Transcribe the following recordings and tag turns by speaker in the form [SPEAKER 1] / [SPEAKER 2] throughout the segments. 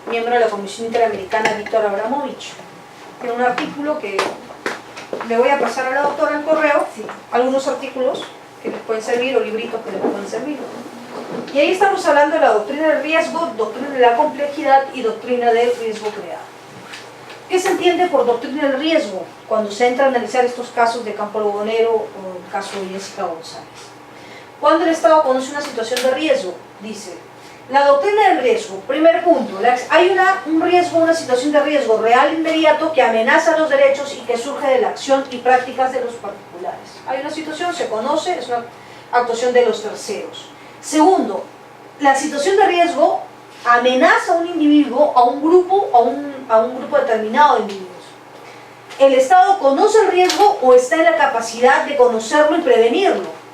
[SPEAKER 1] miembro de la Comisión Interamericana, Víctor Abramovich. Tiene un artículo que le voy a pasar a la doctora en correo, algunos artículos que les pueden servir o libritos que les pueden servir. Y ahí estamos hablando de la doctrina del riesgo, doctrina de la complejidad y doctrina del riesgo creado. ¿Qué se entiende por doctrina del riesgo cuando se entra a analizar estos casos de Campo Algodonero o el caso de Jessica González? Cuando el Estado conoce una situación de riesgo, dice, la doctrina del riesgo, primer punto, hay un riesgo, una situación de riesgo real inmediato que amenaza los derechos y que surge de la acción y prácticas de los particulares. Hay una situación, se conoce, es una actuación de los terceros. Segundo, la situación de riesgo amenaza a un individuo, a un grupo, a un grupo determinado de individuos. El Estado conoce el riesgo o está en la capacidad de conocerlo y prevenirlo.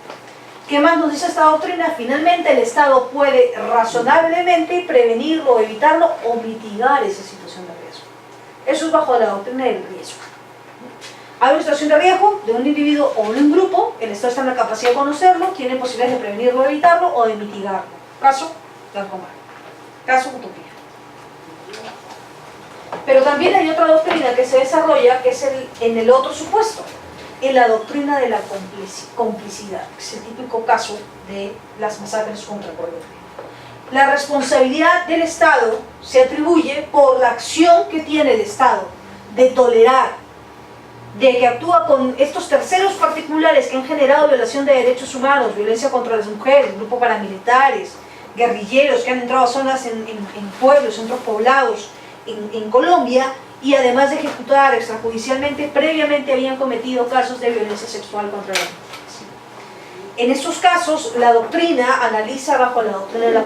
[SPEAKER 1] ¿Qué más nos dice esta doctrina? Finalmente el Estado puede razonablemente prevenirlo, evitarlo o mitigar esa situación de riesgo. Eso es bajo la doctrina del riesgo. Hay una situación de riesgo de un individuo o de un grupo, el Estado está en la capacidad de conocerlo, tiene posibilidades de prevenirlo, evitarlo o de mitigarlo. Caso, Larcomar. Caso, Utopía. Pero también hay otra doctrina que se desarrolla, que es en el otro supuesto, en la doctrina de la complicidad, que es el típico caso de las masacres contra Colombia. La responsabilidad del Estado se atribuye por la acción que tiene el Estado de tolerar, de que actúa con estos terceros particulares que han generado violación de derechos humanos, violencia contra las mujeres, grupos paramilitares, guerrilleros que han entrado a zonas en pueblos, centros poblados en Colombia, y además de ejecutar extrajudicialmente, previamente habían cometido casos de violencia sexual contra las mujeres. En estos casos, la doctrina analiza bajo la doctrina de la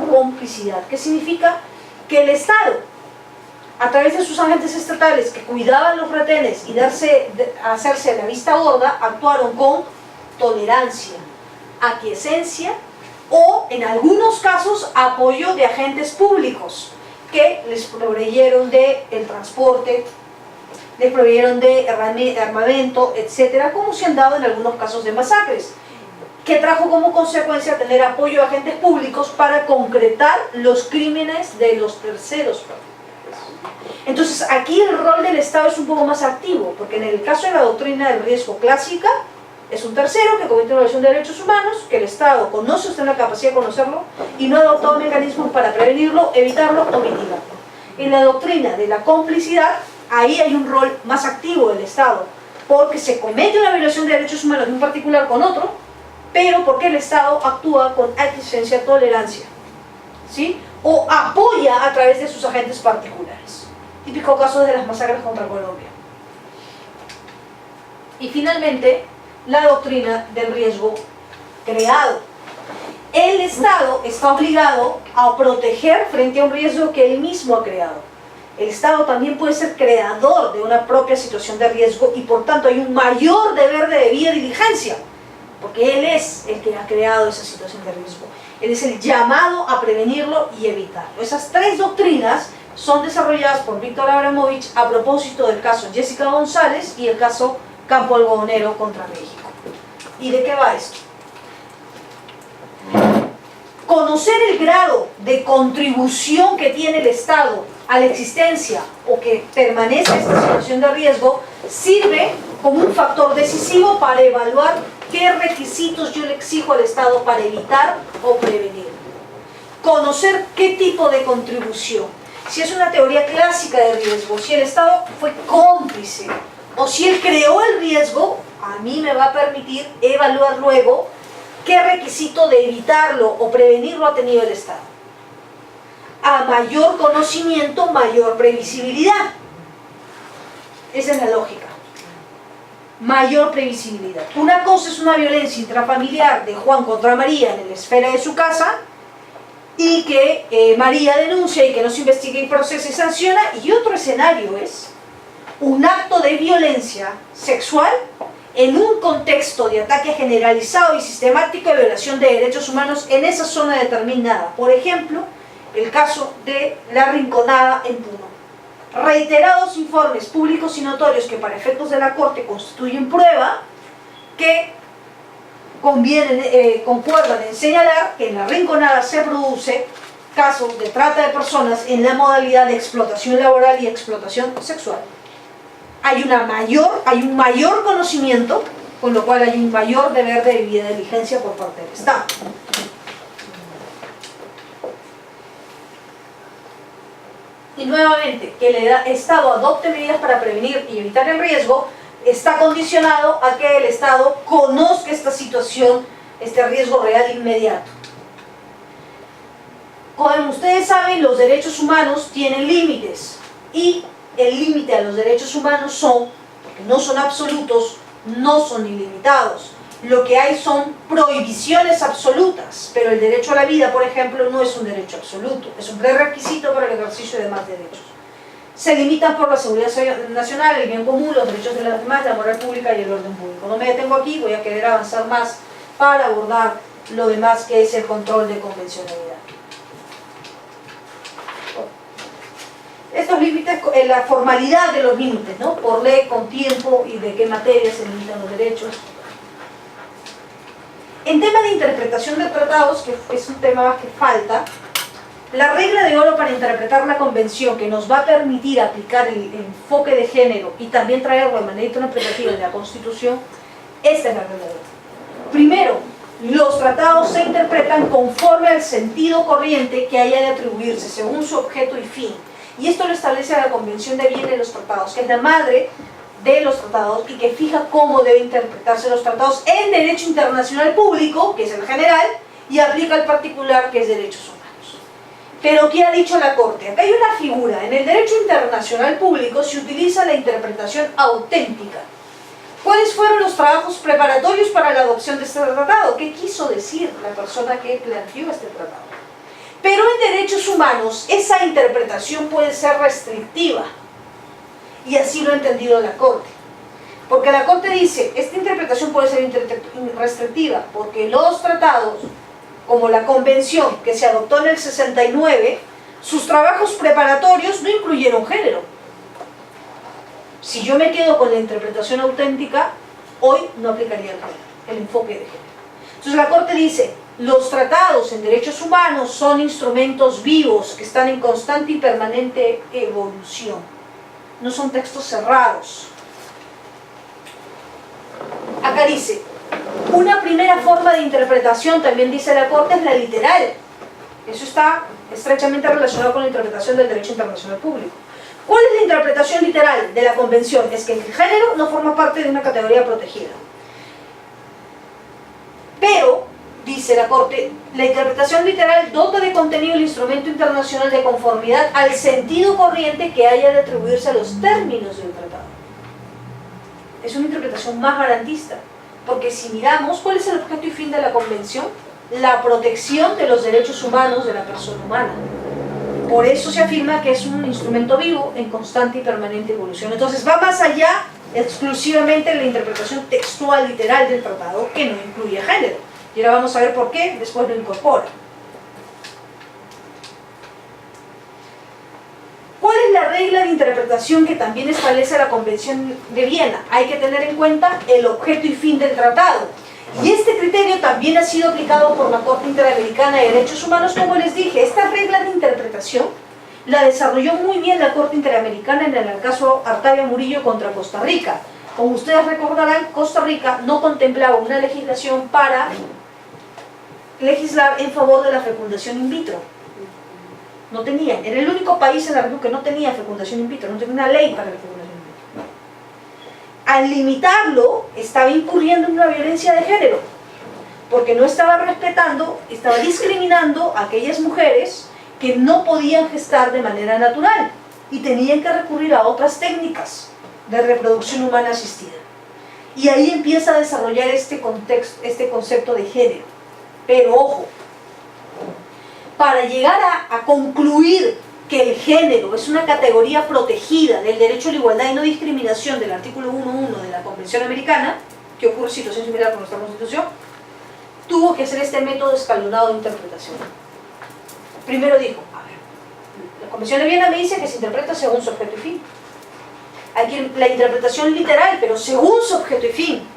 [SPEAKER 1] complicidad, que significa que el Estado, a través de sus agentes estatales que cuidaban los retenes y hacerse la vista gorda, actuaron con tolerancia, aquiescencia o, en algunos casos, apoyo de agentes públicos que les proveyeron del transporte, les proveyeron de armamento, etcétera, como se han dado en algunos casos de masacres, que trajo como consecuencia tener apoyo de agentes públicos para concretar los crímenes de los terceros particulares. Entonces, aquí el rol del Estado es un poco más activo, porque en el caso de la doctrina del riesgo clásica, es un tercero que comete una violación de derechos humanos, que el Estado conoce, está en la capacidad de conocerlo, y no ha adoptado mecanismos para prevenirlo, evitarlo o mitigarlo. En la doctrina de la complicidad, ahí hay un rol más activo del Estado, porque se comete una violación de derechos humanos de un particular con otro, pero porque el Estado actúa con aquiescencia, tolerancia, ¿sí? O apoya a través de sus agentes particulares. Típico caso de las masacres contra Colombia. Y finalmente, la doctrina del riesgo creado. El Estado está obligado a proteger frente a un riesgo que él mismo ha creado. El Estado también puede ser creador de una propia situación de riesgo y por tanto hay un mayor deber de debida diligencia, porque él es el que ha creado esa situación de riesgo. Él es el llamado a prevenirlo y evitarlo. Esas tres doctrinas son desarrolladas por Víctor Abramovich a propósito del caso Jessica González y el caso Campo Algodonero contra México. ¿Y de qué va esto? Conocer el grado de contribución que tiene el Estado a la existencia o que permanece esta situación de riesgo sirve como un factor decisivo para evaluar qué requisitos yo le exijo al Estado para evitar o prevenir. Conocer qué tipo de contribución. Si es una teoría clásica de riesgo, si el Estado fue cómplice o si él creó el riesgo, a mí me va a permitir evaluar luego qué requisito de evitarlo o prevenirlo ha tenido el Estado. A mayor conocimiento, mayor previsibilidad. Esa es la lógica. Mayor previsibilidad. Una cosa es una violencia intrafamiliar de Juan contra María en la esfera de su casa y que María denuncia y que no se investiga y procesa y sanciona, y otro escenario es un acto de violencia sexual en un contexto de ataque generalizado y sistemático de violación de derechos humanos en esa zona determinada. Por ejemplo, el caso de La Rinconada en Puno. Reiterados informes públicos y notorios que para efectos de la Corte constituyen prueba que concuerdan en señalar que en La Rinconada se produce casos de trata de personas en la modalidad de explotación laboral y explotación sexual. Hay un mayor conocimiento, con lo cual hay un mayor deber de debida diligencia por parte del Estado. Y nuevamente, que el Estado adopte medidas para prevenir y evitar el riesgo está condicionado a que el Estado conozca esta situación, este riesgo real inmediato. Como ustedes saben, los derechos humanos tienen límites y el límite a los derechos humanos porque no son absolutos, no son ilimitados. Lo que hay son prohibiciones absolutas, pero el derecho a la vida, por ejemplo, no es un derecho absoluto, es un prerequisito para el ejercicio de demás derechos. Se limitan por la seguridad nacional, el bien común, los derechos de los demás, la moral pública y el orden público. No me detengo aquí, voy a querer avanzar más para abordar lo demás que es el control de convencionalidad. Estos límites, la formalidad de los límites, ¿no? Por ley, con tiempo y de qué materia se limitan los derechos. En tema de interpretación de tratados, que es un tema que falta, la regla de oro para interpretar la convención que nos va a permitir aplicar el enfoque de género y también traerlo de manera interpretativa en la Constitución, esta es la regla de oro. Primero, los tratados se interpretan conforme al sentido corriente que haya de atribuirse, según su objeto y fin. Y esto lo establece la Convención de Viena de los Tratados, que es la madre de los tratados y que fija cómo deben interpretarse los tratados en derecho internacional público, que es el general, y aplica el particular, que es derechos humanos. Pero ¿qué ha dicho la Corte? Acá hay una figura. En el derecho internacional público se utiliza la interpretación auténtica. ¿Cuáles fueron los trabajos preparatorios para la adopción de este tratado? ¿Qué quiso decir la persona que planteó este tratado? Pero en derechos humanos esa interpretación puede ser restrictiva. Y así lo ha entendido la Corte. Porque la Corte dice, esta interpretación puede ser restrictiva, porque los tratados, como la Convención que se adoptó en el 69, sus trabajos preparatorios no incluyeron género. Si yo me quedo con la interpretación auténtica, hoy no aplicaría el enfoque de género. Entonces la Corte dice, los tratados en derechos humanos son instrumentos vivos que están en constante y permanente evolución. No son textos cerrados. Acá dice, una primera forma de interpretación, también dice la Corte, es la literal. Eso está estrechamente relacionado con la interpretación del derecho internacional público. ¿Cuál es la interpretación literal de la Convención? Es que el género no forma parte de una categoría protegida. Pero, dice la Corte, la interpretación literal dota de contenido el instrumento internacional de conformidad al sentido corriente que haya de atribuirse a los términos del tratado. Es una interpretación más garantista, porque si miramos, ¿cuál es el objeto y fin de la Convención? La protección de los derechos humanos de la persona humana. Por eso se afirma que es un instrumento vivo en constante y permanente evolución. Entonces va más allá exclusivamente de la interpretación textual literal del tratado, que no incluye género. Y ahora vamos a ver por qué, después lo incorpora. ¿Cuál es la regla de interpretación que también establece la Convención de Viena? Hay que tener en cuenta el objeto y fin del tratado. Y este criterio también ha sido aplicado por la Corte Interamericana de Derechos Humanos, como les dije. Esta regla de interpretación la desarrolló muy bien la Corte Interamericana en el caso Artavia Murillo contra Costa Rica. Como ustedes recordarán, Costa Rica no contemplaba una legislación para legislar en favor de la fecundación in vitro. No tenían, era el único país en la región que no tenía fecundación in vitro, no tenía una ley para la fecundación in vitro. Al limitarlo, estaba incurriendo en una violencia de género, porque no estaba respetando, estaba discriminando a aquellas mujeres que no podían gestar de manera natural y tenían que recurrir a otras técnicas de reproducción humana asistida. Y ahí empieza a desarrollar este concepto de género. Pero ojo, para llegar a concluir que el género es una categoría protegida del derecho a la igualdad y no discriminación del artículo 1.1 de la Convención Americana, que ocurre en situación similar con nuestra Constitución, tuvo que hacer este método escalonado de interpretación. Primero dijo, a ver, la Convención de Viena me dice que se interpreta según su objeto y fin. Hay que la interpretación literal, pero según su objeto y fin.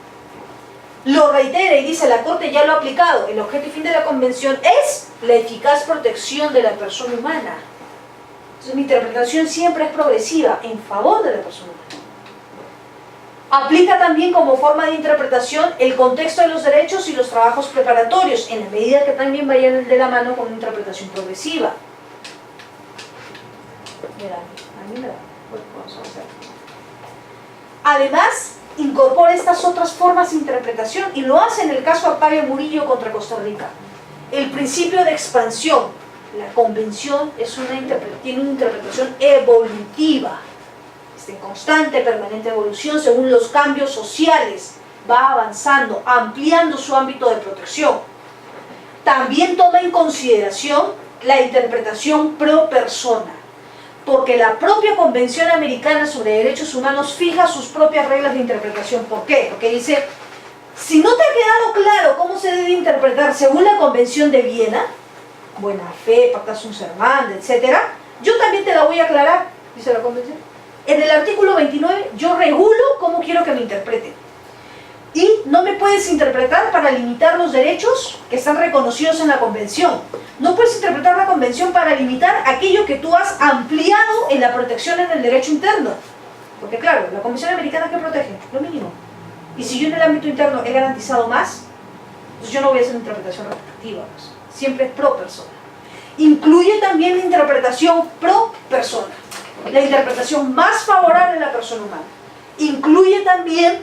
[SPEAKER 1] lo reitera y dice la Corte ya lo ha aplicado, el objeto y fin de la Convención es la eficaz protección de la persona humana. Entonces mi interpretación siempre es progresiva, en favor de la persona humana. Aplica también como forma de interpretación el contexto de los derechos y los trabajos preparatorios, en la medida que también vayan de la mano con una interpretación progresiva. A mí me da. Bueno, vamos a hacer. Además, incorpora estas otras formas de interpretación y lo hace en el caso Octavio Murillo contra Costa Rica. El principio de expansión. La convención tiene una interpretación evolutiva. En constante, permanente evolución según los cambios sociales, va avanzando, ampliando su ámbito de protección. También toma en consideración la interpretación pro persona, porque la propia Convención Americana sobre Derechos Humanos fija sus propias reglas de interpretación. ¿Por qué? Porque dice, si no te ha quedado claro cómo se debe interpretar según la Convención de Viena, buena fe, pacta sunt servanda, etc., yo también te la voy a aclarar, dice la Convención. En el artículo 29 yo regulo cómo quiero que me interpreten. Y no me puedes interpretar para limitar los derechos que están reconocidos en la Convención. No puedes interpretar la Convención para limitar aquello que tú has ampliado en la protección en el derecho interno. Porque claro, la Convención Americana, ¿qué protege? Lo mínimo. Y si yo en el ámbito interno he garantizado más, pues yo no voy a hacer una interpretación restrictiva. Pues. Siempre es pro persona. Incluye también la interpretación pro persona. La interpretación más favorable a la persona humana. Incluye también